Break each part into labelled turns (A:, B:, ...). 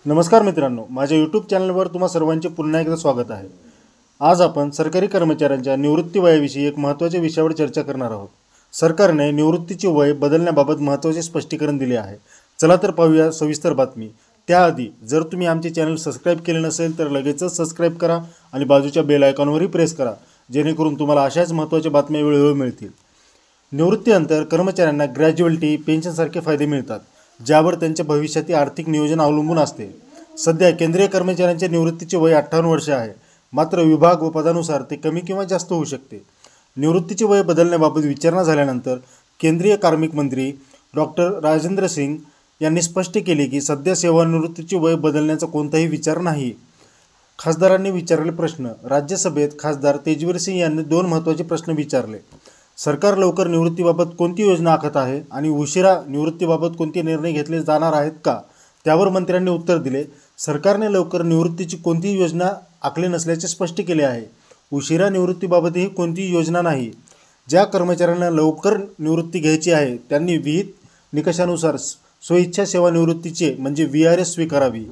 A: नमस्कार मित्रांनो, माझ्या यूट्यूब चॅनलवर तुम्हा सर्वांचे पुन्हा एकदा स्वागत आहे। आज आपण सरकारी कर्मचाऱ्यांच्या निवृत्ती वयाविषयी एक महत्त्वाच्या विषयावर चर्चा करणार आहोत। सरकारने निवृत्तीचे वय बदलण्याबाबत महत्त्वाचे स्पष्टीकरण दिले आहे। चला तर पाहूया सविस्तर बातमी। त्याआधी जर तुम्ही आमचे चॅनल सबस्क्राइब केले नसेल तर लगेचच सबस्क्राइब करा आणि बाजूच्या बेल आयकॉनवरही प्रेस करा, जेणेकरून तुम्हाला अशाच महत्त्वाच्या बातम्या वेळोवेळी मिळतील। निवृत्तीनंतर कर्मचाऱ्यांना ग्रॅज्युअलिटी पेन्शनसारखे फायदे मिळतात, ज्यावर त्यांच्या भविष्यातील आर्थिक नियोजन अवलंबून असते। सध्या केंद्रीय कर्मचाऱ्यांच्या निवृत्तीचे वय 58 वर्ष आहे, मात्र विभाग व पदानुसार ते कमी किंवा जास्त होऊ शकते। निवृत्तीचे वय बदलण्याबाबत विचारणा झाल्यानंतर केंद्रीय कार्मिक मंत्री डॉक्टर राजेंद्र सिंग यांनी स्पष्ट केले की सध्या सेवानिवृत्तीचे वय बदलण्याचा कोणताही विचार नाही। खासदारांनी विचारलेले प्रश्न। राज्यसभेत खासदार तेजवीर सिंग यांनी 2 महत्त्वाचे प्रश्न विचारले। सरकार लवकर निवृत्तीबाबत कोणती योजना आखत आहे आणि उशिरा निवृत्तीबाबत कोणते निर्णय घेतले जाणार आहेत का, त्यावर मंत्र्यांनी उत्तर दिले। सरकारने लवकर निवृत्तीची कोणतीही योजना आखली नसल्याचे स्पष्ट केले आहे। उशिरा निवृत्तीबाबतही कोणतीही योजना नाही। ज्या कर्मचाऱ्यांना लवकर निवृत्ती घ्यायची आहे त्यांनी विहित निकषानुसार स्वइच्छा सेवानिवृत्तीचे म्हणजे VRS स्वीकारावी।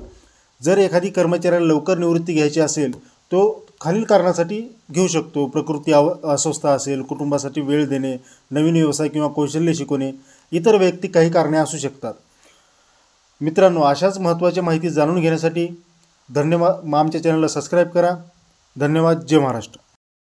A: जर एखादी कर्मचाऱ्याला लवकर निवृत्ती घ्यायची असेल तो खालील कारणासाठी घेऊ शकतो। प्रकृती अस्वस्थता असेल, कुटुंबासाठी वेळ देणे, नवीन व्यवसाय किंवा कौशल्य शिकवणे, इतर वैयक्तिक काही कारणे असू शकतात। मित्रांनो, अशाच महत्त्वाच्या माहिती जाणून घेण्यासाठी आमच्या चॅनलला सबस्क्राइब करा। धन्यवाद। जय महाराष्ट्र।